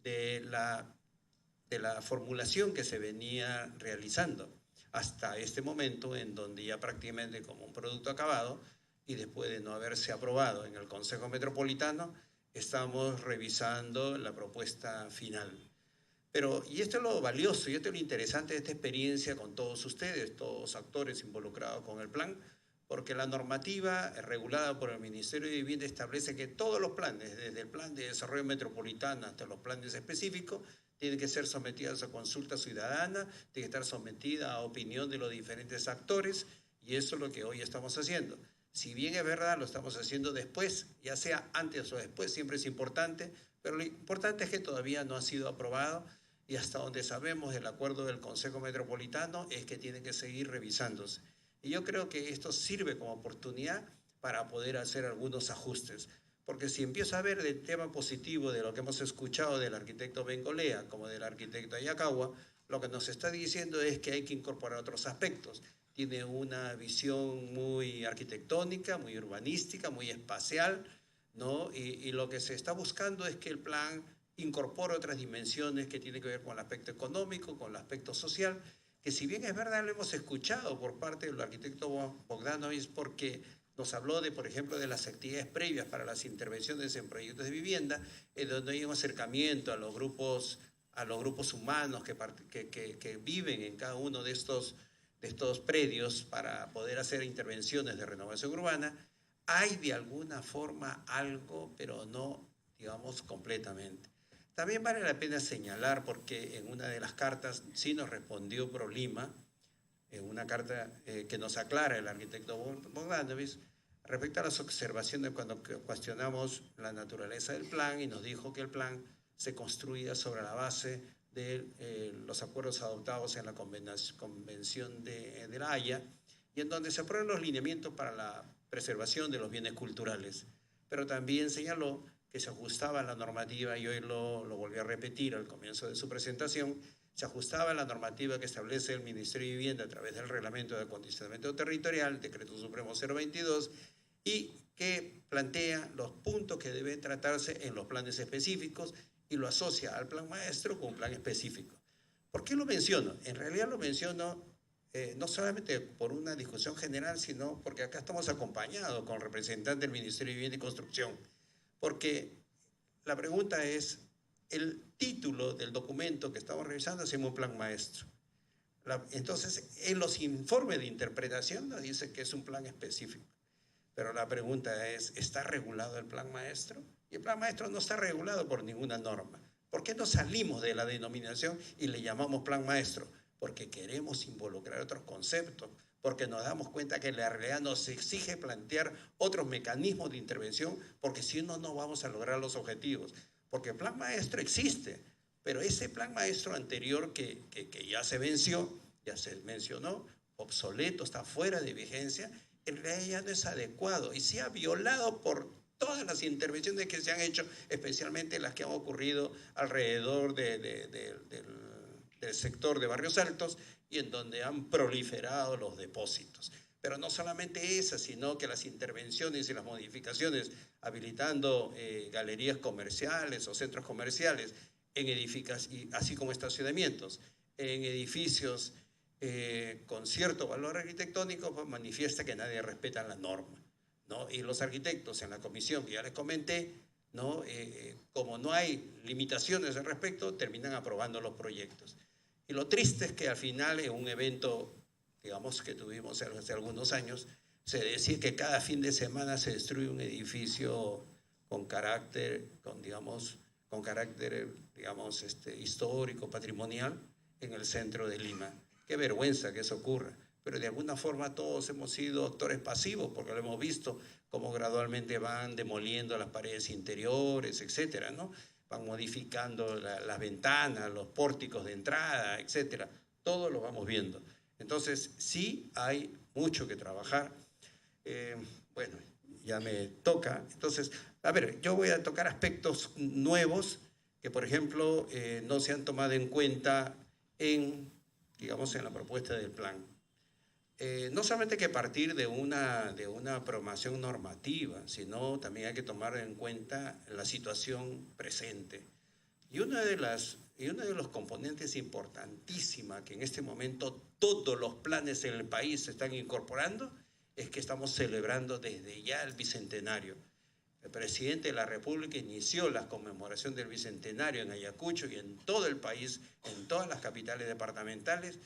de la formulación que se venía realizando hasta este momento, en donde ya prácticamente como un producto acabado, y después de no haberse aprobado en el Consejo Metropolitano, estamos revisando la propuesta final. Pero, y esto es lo valioso, y esto es lo interesante de esta experiencia con todos ustedes, todos actores involucrados con el plan, porque la normativa regulada por el Ministerio de Vivienda establece que todos los planes, desde el plan de desarrollo metropolitano hasta los planes específicos, tienen que ser sometidos a consulta ciudadana, tienen que estar sometida a opinión de los diferentes actores, y eso es lo que hoy estamos haciendo. Si bien es verdad, lo estamos haciendo después, ya sea antes o después, siempre es importante, pero lo importante es que todavía no ha sido aprobado, y hasta donde sabemos el acuerdo del Consejo Metropolitano es que tiene que seguir revisándose. Y yo creo que esto sirve como oportunidad para poder hacer algunos ajustes. Porque si empiezo a ver el tema positivo de lo que hemos escuchado del arquitecto Bengolea como del arquitecto Ayakawa, lo que nos está diciendo es que hay que incorporar otros aspectos. Tiene una visión muy arquitectónica, muy urbanística, muy espacial, ¿no? Y lo que se está buscando es que el plan incorpora otras dimensiones que tienen que ver con el aspecto económico, con el aspecto social, que si bien es verdad lo hemos escuchado por parte del arquitecto Bogdanovich, porque nos habló de, por ejemplo, de las actividades previas para las intervenciones en proyectos de vivienda, en donde hay un acercamiento a los grupos humanos que viven en cada uno de estos predios para poder hacer intervenciones de renovación urbana. Hay de alguna forma algo, pero no, digamos, completamente. También vale la pena señalar, porque en una de las cartas sí nos respondió ProLima, en una carta que nos aclara el arquitecto Bogdanovich, respecto a las observaciones cuando cuestionamos la naturaleza del plan, y nos dijo que el plan se construía sobre la base de los acuerdos adoptados en la Convención de la Haya, y en donde se aprueban los lineamientos para la preservación de los bienes culturales. Pero también señaló que se ajustaba a la normativa, y hoy lo volví a repetir al comienzo de su presentación, se ajustaba a la normativa que establece el Ministerio de Vivienda a través del Reglamento de Acondicionamiento Territorial, Decreto Supremo 022, y que plantea los puntos que deben tratarse en los planes específicos y lo asocia al plan maestro con un plan específico. ¿Por qué lo menciono? En realidad lo menciono no solamente por una discusión general, sino porque acá estamos acompañados con representantes del Ministerio de Vivienda y Construcción. Porque la pregunta es, el título del documento que estamos revisando es un plan maestro. Entonces, en los informes de interpretación nos dice que es un plan específico. Pero la pregunta es, ¿está regulado el plan maestro? Y el plan maestro no está regulado por ninguna norma. ¿Por qué no salimos de la denominación y le llamamos plan maestro? Porque queremos involucrar otros conceptos, porque nos damos cuenta que la realidad nos exige plantear otros mecanismos de intervención, porque si no, no vamos a lograr los objetivos. Porque el plan maestro existe, pero ese plan maestro anterior que ya se venció, ya se mencionó, obsoleto, está fuera de vigencia, en realidad ya no es adecuado y se ha violado por todas las intervenciones que se han hecho, especialmente las que han ocurrido alrededor del sector de Barrios Altos, y en donde han proliferado los depósitos. Pero no solamente esas, sino que las intervenciones y las modificaciones habilitando galerías comerciales o centros comerciales en edificaciones, así como estacionamientos, en edificios con cierto valor arquitectónico, pues manifiesta que nadie respeta la norma, ¿no? Y los arquitectos en la comisión que ya les comenté, ¿no? Como no hay limitaciones al respecto, terminan aprobando los proyectos. Y lo triste es que al final, en un evento, digamos, que tuvimos hace algunos años, se decía que cada fin de semana se destruye un edificio con carácter, digamos, histórico, patrimonial, en el centro de Lima. Qué vergüenza que eso ocurra, pero de alguna forma todos hemos sido actores pasivos, porque lo hemos visto cómo gradualmente van demoliendo las paredes interiores, etcétera, ¿no? Van modificando las ventanas, los pórticos de entrada, etcétera. Todo lo vamos viendo. Entonces, sí hay mucho que trabajar. Bueno, ya me toca. Entonces, a ver, yo voy a tocar aspectos nuevos que, por ejemplo, no se han tomado en cuenta digamos, en la propuesta del plan. No solamente hay que partir de una programación normativa, sino también hay que tomar en cuenta la situación presente. Y uno de los componentes importantísimos que en este momento todos los planes en el país se están incorporando es que estamos celebrando desde ya el Bicentenario. El presidente de la República inició la conmemoración del Bicentenario en Ayacucho y en todo el país, en todas las capitales departamentales,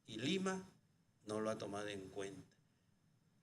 y Lima no lo ha tomado en cuenta.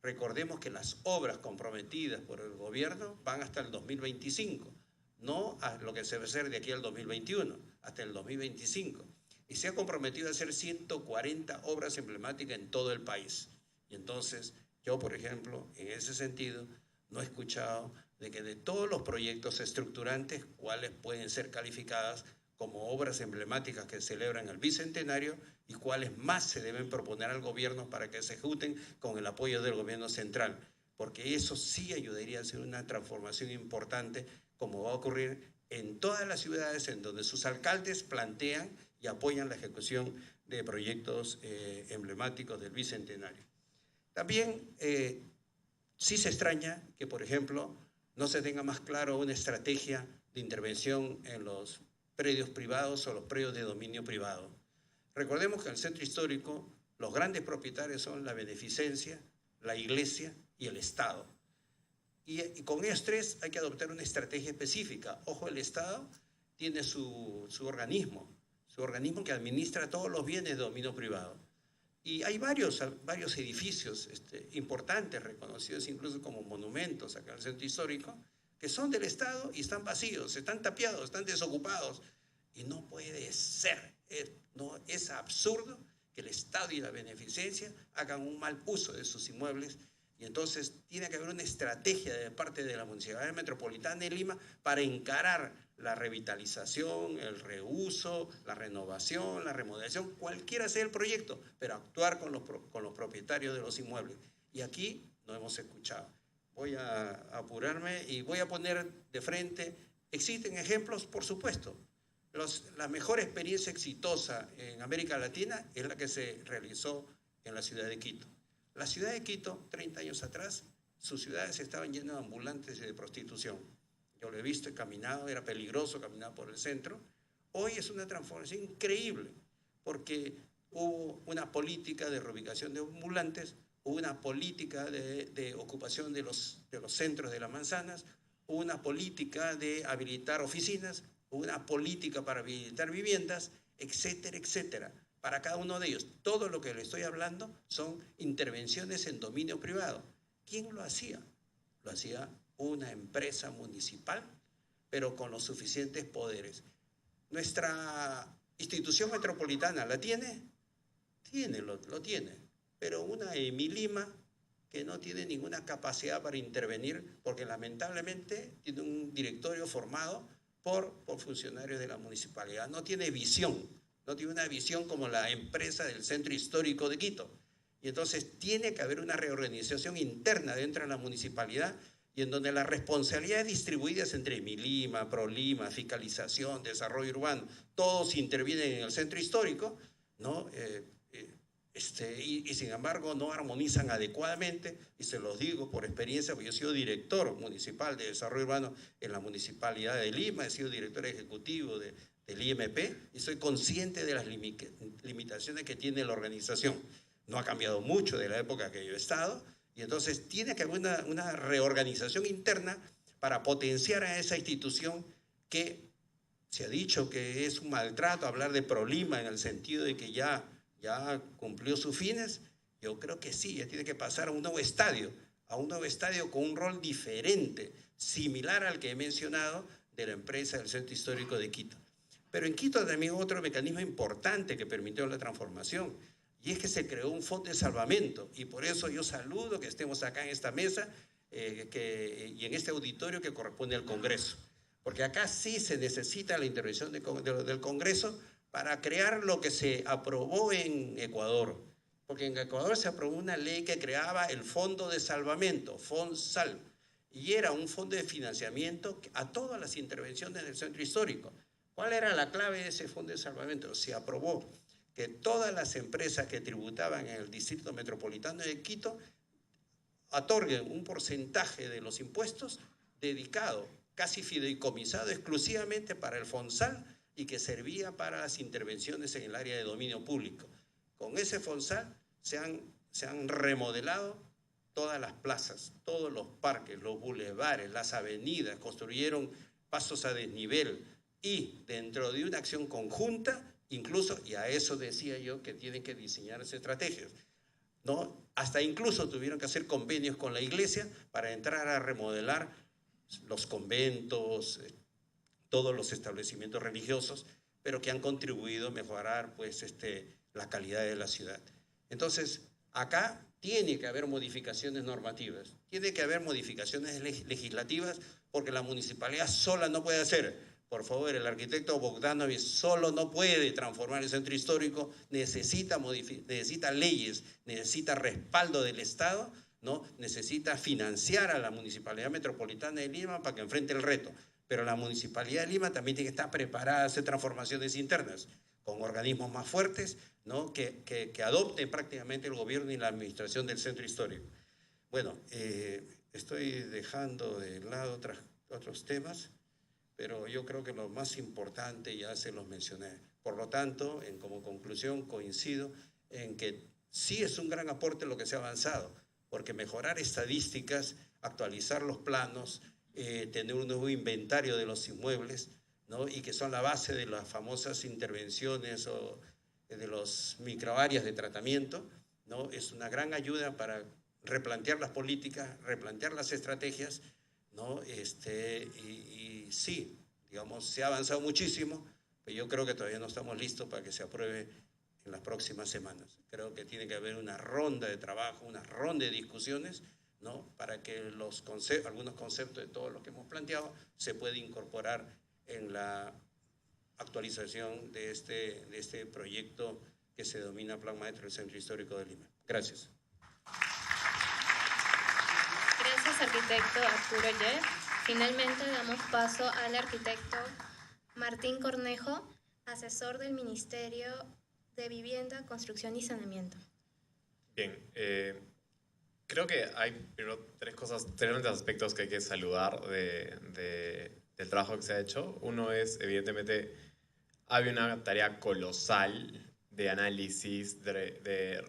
Recordemos que las obras comprometidas por el gobierno van hasta el 2025, no a lo que se va a hacer de aquí al 2021, hasta el 2025. Y se ha comprometido a hacer 140 obras emblemáticas en todo el país. Y entonces, yo, por ejemplo, en ese sentido, no he escuchado de que de todos los proyectos estructurantes, cuáles pueden ser calificadas como obras emblemáticas que celebran el Bicentenario y cuáles más se deben proponer al gobierno para que se ejecuten con el apoyo del gobierno central. Porque eso sí ayudaría a hacer una transformación importante, como va a ocurrir en todas las ciudades en donde sus alcaldes plantean y apoyan la ejecución de proyectos emblemáticos del Bicentenario. También sí se extraña que, por ejemplo, no se tenga más claro una estrategia de intervención en los predios privados o los predios de dominio privado. Recordemos que en el centro histórico los grandes propietarios son la beneficencia, la iglesia y el Estado. Y con ellos tres hay que adoptar una estrategia específica. Ojo, el Estado tiene su organismo que administra todos los bienes de dominio privado. Y hay varios edificios importantes, reconocidos incluso como monumentos acá en el centro histórico, que son del Estado y están vacíos, están tapiados, están desocupados. Y no puede ser, es absurdo que el Estado y la beneficencia hagan un mal uso de sus inmuebles. Y entonces tiene que haber una estrategia de parte de la Municipalidad Metropolitana de Lima para encarar la revitalización, el reuso, la renovación, la remodelación, cualquiera sea el proyecto, pero actuar con los propietarios de los inmuebles. Y aquí no hemos escuchado. Voy a apurarme y voy a poner de frente, existen ejemplos, por supuesto. La mejor experiencia exitosa en América Latina es la que se realizó en la ciudad de Quito. La ciudad de Quito, 30 años atrás, sus ciudades estaban llenas de ambulantes y de prostitución. Yo lo he visto, he caminado, era peligroso caminar por el centro. Hoy es una transformación increíble, porque hubo una política de reubicación de ambulantes, hubo una política de ocupación de los centros de las manzanas, hubo una política de habilitar oficinas, hubo una política para habilitar viviendas, etcétera, etcétera. Para cada uno de ellos, todo lo que le estoy hablando son intervenciones en dominio privado. ¿Quién lo hacía? Lo hacía una empresa municipal, pero con los suficientes poderes. ¿Nuestra institución metropolitana la tiene? Lo tiene, pero una EMILIMA que no tiene ninguna capacidad para intervenir, porque lamentablemente tiene un directorio formado por funcionarios de la municipalidad. No tiene visión. No tiene una visión como la empresa del centro histórico de Quito. Y entonces tiene que haber una reorganización interna dentro de la municipalidad y en donde las responsabilidades distribuidas entre EMILIMA, PROLIMA, fiscalización, desarrollo urbano, todos intervienen en el centro histórico, ¿no? Y sin embargo no armonizan adecuadamente, y se los digo por experiencia, porque yo he sido director municipal de desarrollo urbano en la Municipalidad de Lima, he sido director ejecutivo del IMP y soy consciente de las limitaciones que tiene la organización. No ha cambiado mucho de la época que yo he estado y entonces tiene que haber una reorganización interna para potenciar a esa institución que se ha dicho que es un maltrato hablar de PROLIMA en el sentido de que ya cumplió sus fines. Yo creo que sí, ya tiene que pasar a un nuevo estadio con un rol diferente, similar al que he mencionado de la empresa del Centro Histórico de Quito. Pero en Quito también otro mecanismo importante que permitió la transformación, y es que se creó un fondo de salvamento, y por eso yo saludo que estemos acá en esta mesa y en este auditorio que corresponde al Congreso, porque acá sí se necesita la intervención del Congreso para crear lo que se aprobó en Ecuador, porque en Ecuador se aprobó una ley que creaba el Fondo de Salvamento, FONSAL, y era un fondo de financiamiento a todas las intervenciones del centro histórico. ¿Cuál era la clave de ese fondo de salvamento? Se aprobó que todas las empresas que tributaban en el Distrito Metropolitano de Quito otorguen un porcentaje de los impuestos dedicado, casi fideicomisado exclusivamente para el FONSAL, y que servía para las intervenciones en el área de dominio público. Con ese FONSAR se han remodelado todas las plazas, todos los parques, los bulevares, las avenidas, construyeron pasos a desnivel y dentro de una acción conjunta, incluso, y a eso decía yo que tienen que diseñarse estrategias, ¿no? Hasta incluso tuvieron que hacer convenios con la iglesia para entrar a remodelar los conventos, todos los establecimientos religiosos, pero que han contribuido a mejorar pues, la calidad de la ciudad. Entonces, acá tiene que haber modificaciones normativas, tiene que haber modificaciones legislativas, porque la municipalidad sola no puede hacer. Por favor, el arquitecto Bogdanovich solo no puede transformar el centro histórico, necesita leyes, necesita respaldo del Estado, ¿no? Necesita financiar a la Municipalidad Metropolitana de Lima para que enfrente el reto. Pero la Municipalidad de Lima también tiene que estar preparada a hacer transformaciones internas, con organismos más fuertes, ¿no? que adopten prácticamente el gobierno y la administración del centro histórico. Bueno, estoy dejando de lado otros temas, pero yo creo que lo más importante ya se los mencioné. Por lo tanto, como conclusión, coincido en que sí es un gran aporte lo que se ha avanzado, porque mejorar estadísticas, actualizar los planos, tener un nuevo inventario de los inmuebles, ¿no? Y que son la base de las famosas intervenciones o de los microáreas de tratamiento, ¿no? Es una gran ayuda para replantear las políticas, replantear las estrategias, ¿no? Y sí, digamos, se ha avanzado muchísimo, pero yo creo que todavía no estamos listos para que se apruebe en las próximas semanas. Creo que tiene que haber una ronda de trabajo, una ronda de discusiones, ¿no? Para que algunos conceptos de todo lo que hemos planteado se pueda incorporar en la actualización de este proyecto que se denomina Plan Maestro del Centro Histórico de Lima. Gracias. Gracias, arquitecto Arturo Yer. Finalmente damos paso al arquitecto Martín Cornejo, asesor del Ministerio de Vivienda, Construcción y Saneamiento. Bien, creo que hay primero tres aspectos que hay que saludar del trabajo que se ha hecho. Uno es, evidentemente, hay una tarea colosal de análisis, de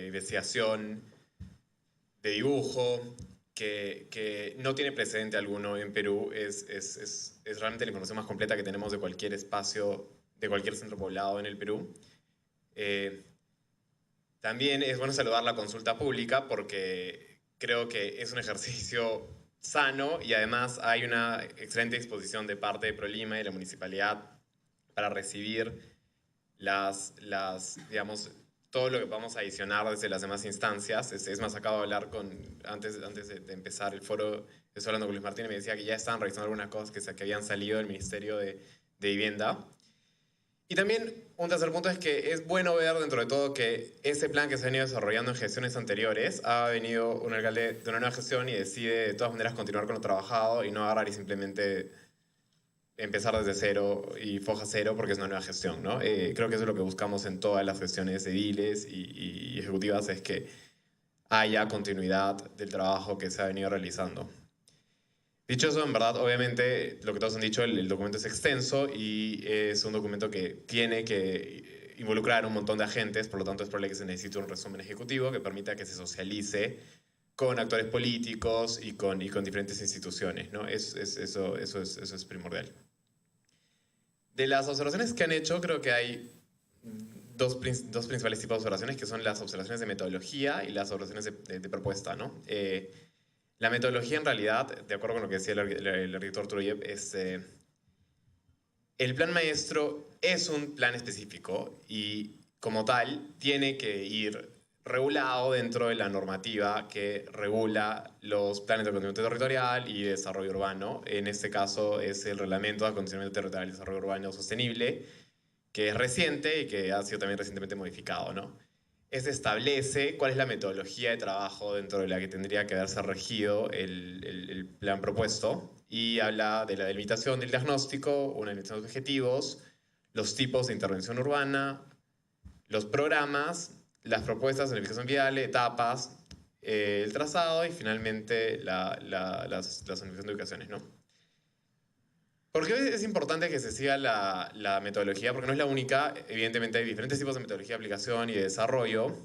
investigación, de dibujo, que no tiene precedente alguno en Perú. Es realmente la información más completa que tenemos de cualquier espacio, de cualquier centro poblado en el Perú. También es bueno saludar la consulta pública porque creo que es un ejercicio sano y además hay una excelente disposición de parte de ProLima y de la municipalidad para recibir digamos, todo lo que vamos a adicionar desde las demás instancias. Es más, acabo de hablar antes de empezar el foro, estoy hablando con Luis Martín y me decía que ya estaban revisando algunas cosas que habían salido del Ministerio de Vivienda. Y también un tercer punto es que es bueno ver dentro de todo que ese plan que se ha venido desarrollando en gestiones anteriores, ha venido un alcalde de una nueva gestión y decide de todas maneras continuar con lo trabajado y no agarrar y simplemente empezar desde cero y foja cero porque es una nueva gestión, ¿no? Creo que eso es lo que buscamos en todas las gestiones ediles y ejecutivas, es que haya continuidad del trabajo que se ha venido realizando. Dicho eso, en verdad, obviamente, lo que todos han dicho, el documento es extenso y es un documento que tiene que involucrar a un montón de agentes, por lo tanto es probable que se necesite un resumen ejecutivo que permita que se socialice con actores políticos y con diferentes instituciones, ¿no? Eso es primordial. De las observaciones que han hecho, creo que hay dos principales tipos de observaciones, que son las observaciones de metodología y las observaciones de propuesta, ¿no? La metodología, en realidad, de acuerdo con lo que decía el arquitecto Arturo Yep, el plan maestro es un plan específico y, como tal, tiene que ir regulado dentro de la normativa que regula los planes de acondicionamiento territorial y desarrollo urbano. En este caso es el Reglamento de Acondicionamiento Territorial y Desarrollo Urbano Sostenible, que es reciente y que ha sido también recientemente modificado, ¿no? Establece cuál es la metodología de trabajo dentro de la que tendría que haberse regido el plan propuesto y habla de la delimitación del diagnóstico, una delimitación de objetivos, los tipos de intervención urbana, los programas, las propuestas de planificación vial, etapas, el trazado y finalmente la zonificación de ubicaciones, ¿no? ¿Por qué es importante que se siga la metodología? Porque no es la única. Evidentemente hay diferentes tipos de metodología de aplicación y de desarrollo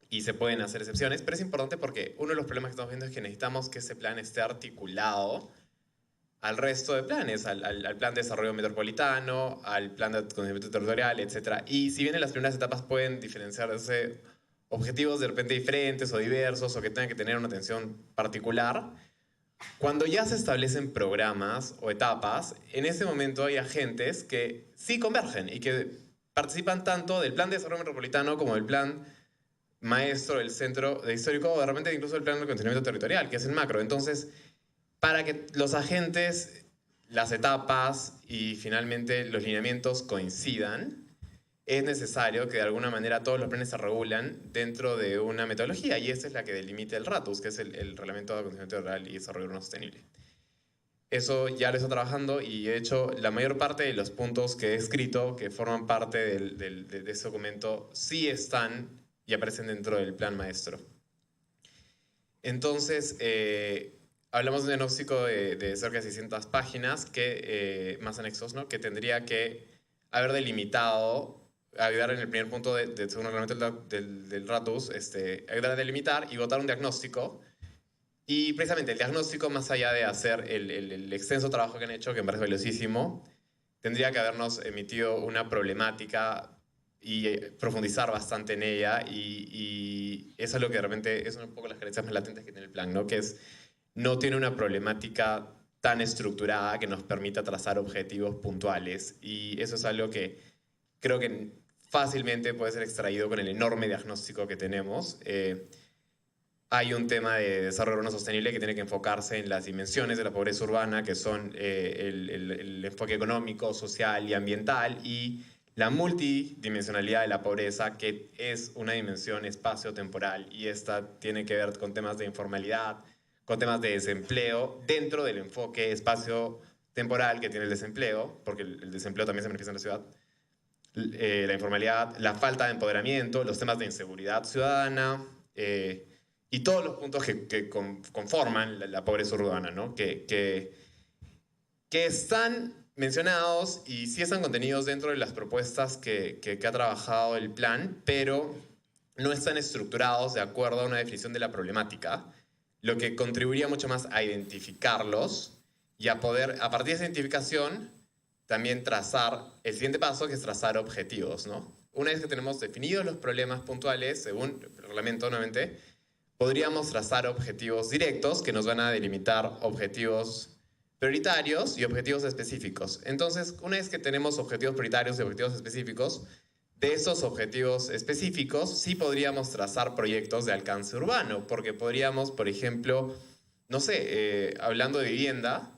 y se pueden hacer excepciones, pero es importante porque uno de los problemas que estamos viendo es que necesitamos que ese plan esté articulado al resto de planes, al plan de desarrollo metropolitano, al plan de conocimiento territorial, etc. Y si bien en las primeras etapas pueden diferenciarse objetivos de repente diferentes o diversos o que tengan que tener una atención particular, cuando ya se establecen programas o etapas, en ese momento hay agentes que sí convergen y que participan tanto del plan de desarrollo metropolitano como del plan maestro del centro de histórico o de repente incluso del plan de conocimiento territorial, que es el macro. Entonces, para que los agentes, las etapas y finalmente los lineamientos coincidan, es necesario que de alguna manera todos los planes se regulan dentro de una metodología, y esa es la que delimita el RATUS, que es el Reglamento de Conocimiento Rural y Desarrollo Urbano Sostenible. Eso ya lo está trabajando y de hecho la mayor parte de los puntos que he escrito que forman parte de ese documento sí están y aparecen dentro del plan maestro. Entonces, hablamos de un diagnóstico de cerca de 600 páginas, más anexos, ¿no? Que tendría que haber delimitado, ayudar en el primer punto del segundo reglamento del RATUS, ayudar a delimitar y votar un diagnóstico. Y precisamente el diagnóstico, más allá de hacer el extenso trabajo que han hecho, que me parece valiosísimo, tendría que habernos emitido una problemática y profundizar bastante en ella, y eso es lo que de repente es un poco las carencias más latentes que tiene el plan, ¿no? Que es, no tiene una problemática tan estructurada que nos permita trazar objetivos puntuales, y eso es algo que creo que fácilmente puede ser extraído con el enorme diagnóstico que tenemos. Hay un tema de desarrollo urbano sostenible que tiene que enfocarse en las dimensiones de la pobreza urbana, que son el enfoque económico, social y ambiental, y la multidimensionalidad de la pobreza, que es una dimensión espacio-temporal, y esta tiene que ver con temas de informalidad, con temas de desempleo, dentro del enfoque espacio-temporal que tiene el desempleo, porque el desempleo también se manifiesta en la ciudad, la informalidad, la falta de empoderamiento, los temas de inseguridad ciudadana, y todos los puntos que conforman la pobreza urbana, ¿no? que están mencionados y sí están contenidos dentro de las propuestas que ha trabajado el plan, pero no están estructurados de acuerdo a una definición de la problemática, lo que contribuiría mucho más a identificarlos y a poder, a partir de esa identificación, también trazar el siguiente paso, que es trazar objetivos, ¿no? Una vez que tenemos definidos los problemas puntuales, según el reglamento nuevamente, podríamos trazar objetivos directos que nos van a delimitar objetivos prioritarios y objetivos específicos. Entonces, una vez que tenemos objetivos prioritarios y objetivos específicos, de esos objetivos específicos sí podríamos trazar proyectos de alcance urbano, porque podríamos, por ejemplo, no sé, hablando de vivienda,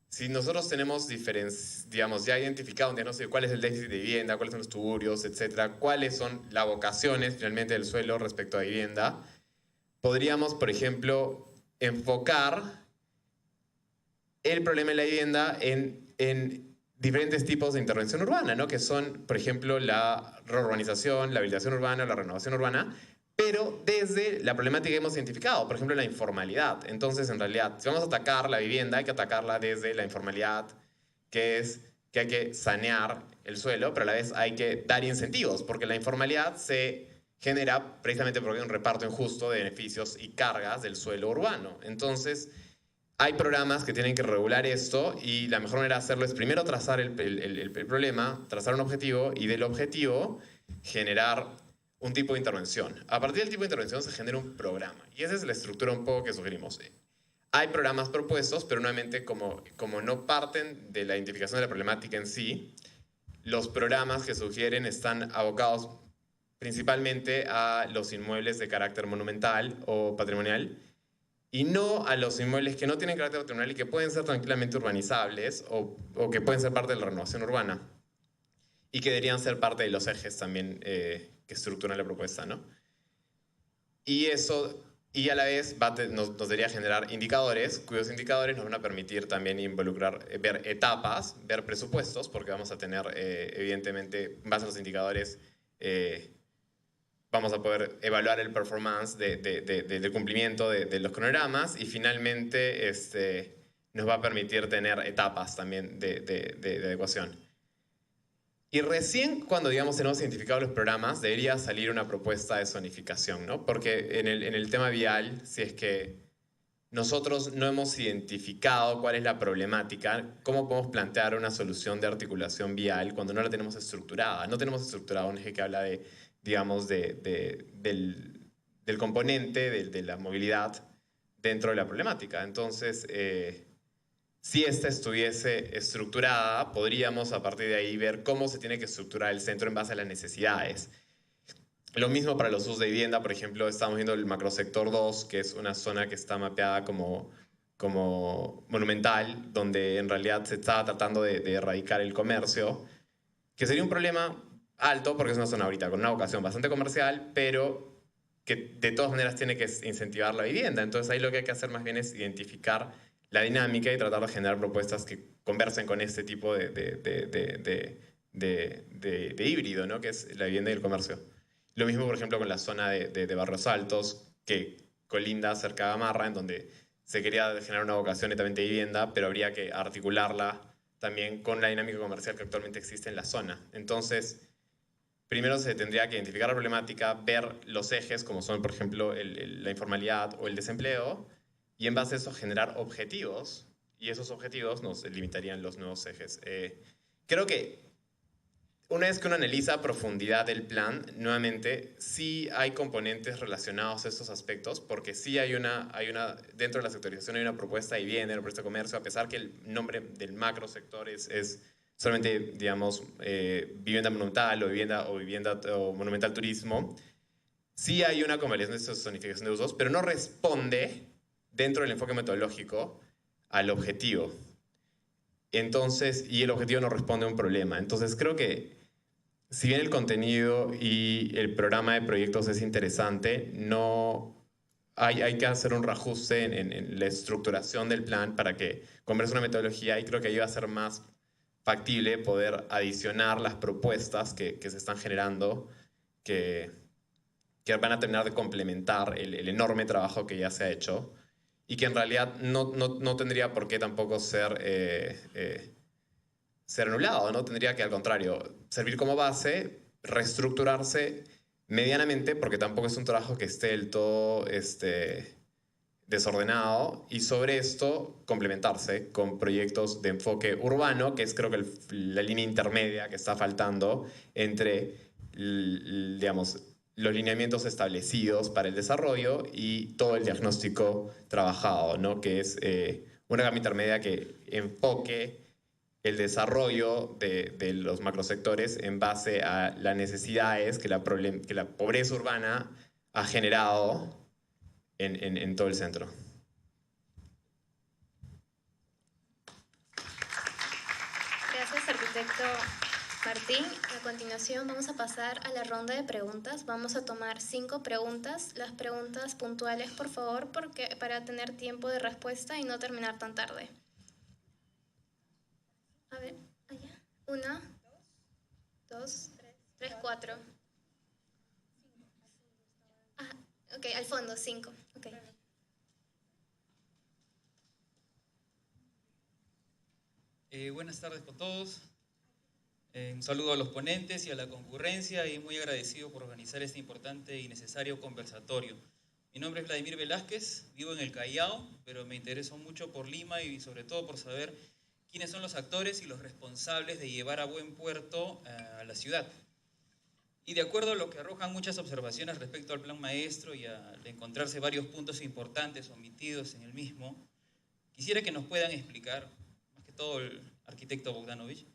si nosotros tenemos digamos, ya identificado un diagnóstico de cuál es el déficit de vivienda, cuáles son los tugurios, etcétera, cuáles son las vocaciones finalmente del suelo respecto a vivienda, podríamos, por ejemplo, enfocar el problema de la vivienda en diferentes tipos de intervención urbana, ¿no? Que son, por ejemplo, la reurbanización, la habilitación urbana, la renovación urbana, pero desde la problemática que hemos identificado, por ejemplo, la informalidad. Entonces, en realidad, si vamos a atacar la vivienda, hay que atacarla desde la informalidad, que es que hay que sanear el suelo, pero a la vez hay que dar incentivos, porque la informalidad se genera precisamente porque hay un reparto injusto de beneficios y cargas del suelo urbano. Entonces, hay programas que tienen que regular esto, y la mejor manera de hacerlo es primero trazar el problema, trazar un objetivo, y del objetivo generar un tipo de intervención. A partir del tipo de intervención se genera un programa, y esa es la estructura un poco que sugerimos. Hay programas propuestos, pero nuevamente como no parten de la identificación de la problemática en sí, los programas que sugieren están abocados principalmente a los inmuebles de carácter monumental o patrimonial, y no a los inmuebles que no tienen carácter patrimonial y que pueden ser tranquilamente urbanizables o que pueden ser parte de la renovación urbana y que deberían ser parte de los ejes también que estructuran la propuesta, ¿no? Y eso, y a la vez nos debería generar indicadores, cuyos indicadores nos van a permitir también involucrar, ver etapas, ver presupuestos, porque vamos a tener, evidentemente, en base a los indicadores, vamos a poder evaluar el performance del cumplimiento de los cronogramas, y finalmente nos va a permitir tener etapas también de adecuación. Y recién cuando, digamos, tenemos identificados los programas, debería salir una propuesta de zonificación, ¿no? Porque en el tema vial, si es que nosotros no hemos identificado cuál es la problemática, ¿cómo podemos plantear una solución de articulación vial cuando no la tenemos estructurada? No tenemos estructurado un eje que habla de, digamos, del componente de la movilidad dentro de la problemática. Entonces, si esta estuviese estructurada, podríamos a partir de ahí ver cómo se tiene que estructurar el centro en base a las necesidades. Lo mismo para los usos de vivienda, por ejemplo, estamos viendo el macrosector 2, que es una zona que está mapeada como monumental, donde en realidad se está tratando de erradicar el comercio, que sería un problema alto porque es una zona ahorita con una vocación bastante comercial, pero que de todas maneras tiene que incentivar la vivienda. Entonces ahí lo que hay que hacer más bien es identificar la dinámica y tratar de generar propuestas que conversen con este tipo de híbrido, ¿no? Que es la vivienda y el comercio. Lo mismo, por ejemplo, con la zona de Barrios Altos, que colinda cerca de Gamarra, en donde se quería generar una vocación netamente de vivienda, pero habría que articularla también con la dinámica comercial que actualmente existe en la zona. Entonces, primero se tendría que identificar la problemática, ver los ejes, como son, por ejemplo, la informalidad o el desempleo, y en base a eso generar objetivos, y esos objetivos nos limitarían los nuevos ejes. Creo que una vez que uno analiza a profundidad el plan, nuevamente, sí hay componentes relacionados a estos aspectos, porque sí hay una dentro de la sectorización hay una propuesta de vivienda, una propuesta de comercio, a pesar que el nombre del macro sector es solamente, digamos, vivienda monumental o monumental turismo. Sí hay una convalidación de esta zonificación de usos, pero no responde dentro del enfoque metodológico al objetivo. Entonces, y el objetivo no responde a un problema. Entonces, creo que si bien el contenido y el programa de proyectos es interesante, no hay que hacer un reajuste en la estructuración del plan para que converse una metodología, y creo que ahí va a ser más factible poder adicionar las propuestas que se están generando, que van a terminar de complementar el enorme trabajo que ya se ha hecho, y que en realidad no tendría por qué tampoco ser anulado, ¿no? Tendría que, al contrario, servir como base, reestructurarse medianamente, porque tampoco es un trabajo que esté del todo desordenado, y sobre esto complementarse con proyectos de enfoque urbano, que es, creo que, la línea intermedia que está faltando entre, digamos, los lineamientos establecidos para el desarrollo y todo el diagnóstico trabajado, ¿no? Que es una gama intermedia que enfoque el desarrollo de los macrosectores en base a las necesidades que la pobreza urbana ha generado en todo el centro. Gracias, arquitecto Martín. A continuación vamos a pasar a la ronda de preguntas. Vamos a tomar 5 preguntas. Las preguntas puntuales, por favor, para tener tiempo de respuesta y no terminar tan tarde. A ver, allá. 1, 2, 3, 4. Ah, ok, al fondo, 5. Okay. Buenas tardes con todos. Un saludo a los ponentes y a la concurrencia, y muy agradecido por organizar este importante y necesario conversatorio. Mi nombre es Vladimir Velázquez, vivo en el Callao, pero me intereso mucho por Lima y sobre todo por saber quiénes son los actores y los responsables de llevar a buen puerto a la ciudad. Y de acuerdo a lo que arrojan muchas observaciones respecto al plan maestro y al encontrarse varios puntos importantes omitidos en el mismo, quisiera que nos puedan explicar, más que todo el arquitecto Bogdanovich,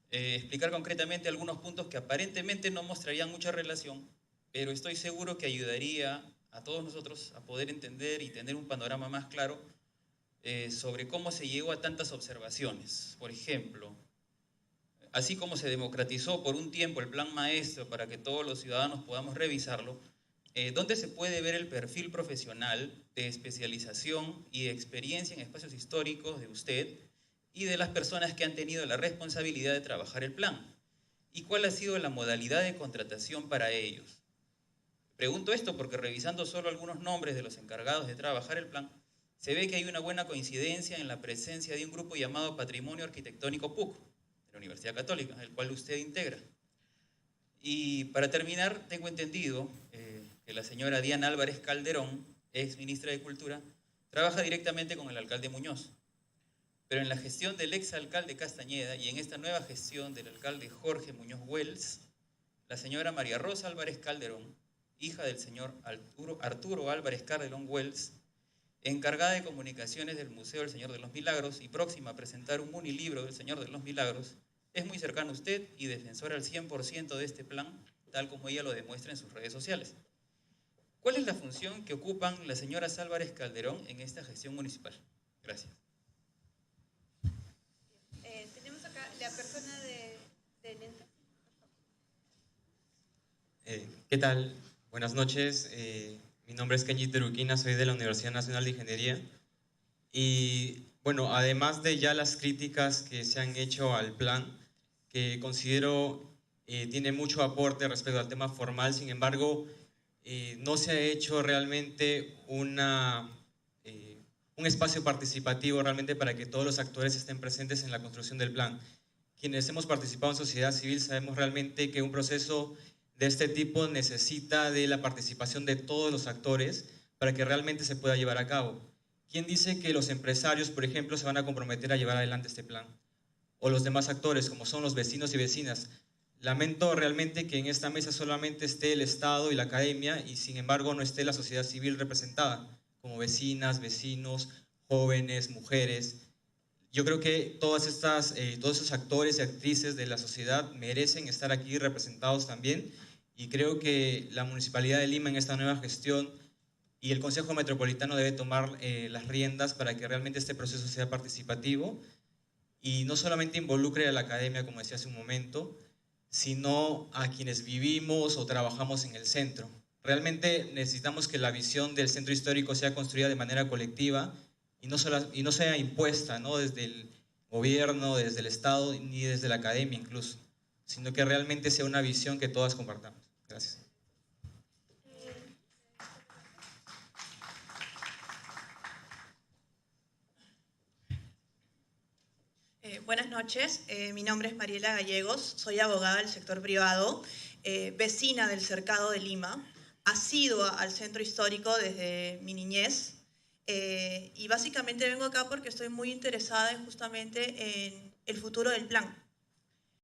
explicar concretamente algunos puntos que aparentemente no mostrarían mucha relación, pero estoy seguro que ayudaría a todos nosotros a poder entender y tener un panorama más claro sobre cómo se llegó a tantas observaciones. Por ejemplo, así como se democratizó por un tiempo el plan maestro para que todos los ciudadanos podamos revisarlo, ¿dónde se puede ver el perfil profesional de especialización y de experiencia en espacios históricos de usted y de las personas que han tenido la responsabilidad de trabajar el plan? ¿Y cuál ha sido la modalidad de contratación para ellos? Pregunto esto porque, revisando solo algunos nombres de los encargados de trabajar el plan, se ve que hay una buena coincidencia en la presencia de un grupo llamado Patrimonio Arquitectónico PUC, de la Universidad Católica, el cual usted integra. Y para terminar, tengo entendido que la señora Diana Álvarez Calderón, ex ministra de Cultura, trabaja directamente con el alcalde Muñoz. Pero en la gestión del exalcalde Castañeda y en esta nueva gestión del alcalde Jorge Muñoz Wells, la señora María Rosa Álvarez Calderón, hija del señor Arturo Álvarez Calderón Wells, encargada de comunicaciones del Museo del Señor de los Milagros y próxima a presentar un unilibro del Señor de los Milagros, es muy cercana a usted y defensora al 100% de este plan, tal como ella lo demuestra en sus redes sociales. ¿Cuál es la función que ocupan las señoras Álvarez Calderón en esta gestión municipal? Gracias. Tenemos acá la persona de lentes. ¿Qué tal? Buenas noches. Mi nombre es Kenji Teruquina, soy de la Universidad Nacional de Ingeniería. Y bueno, además de ya las críticas que se han hecho al plan, que considero tiene mucho aporte respecto al tema formal, sin embargo, no se ha hecho realmente un espacio participativo realmente para que todos los actores estén presentes en la construcción del plan. Quienes hemos participado en sociedad civil sabemos realmente que un proceso de este tipo necesita de la participación de todos los actores para que realmente se pueda llevar a cabo. ¿Quién dice que los empresarios, por ejemplo, se van a comprometer a llevar adelante este plan? O los demás actores, como son los vecinos y vecinas. Lamento realmente que en esta mesa solamente esté el Estado y la academia y sin embargo no esté la sociedad civil representada, como vecinas, vecinos, jóvenes, mujeres. Yo creo que todos esos actores y actrices de la sociedad merecen estar aquí representados también y creo que la Municipalidad de Lima en esta nueva gestión y el Consejo Metropolitano debe tomar las riendas para que realmente este proceso sea participativo y no solamente involucre a la academia, como decía hace un momento, sino a quienes vivimos o trabajamos en el centro. Realmente necesitamos que la visión del centro histórico sea construida de manera colectiva y no sea impuesta, ¿no?, desde el gobierno, desde el Estado, ni desde la academia incluso, sino que realmente sea una visión que todas compartamos. Gracias. Buenas noches, mi nombre es Mariela Gallegos, soy abogada del sector privado, vecina del Cercado de Lima, asidua al centro histórico desde mi niñez y básicamente vengo acá porque estoy muy interesada justamente en el futuro del plan.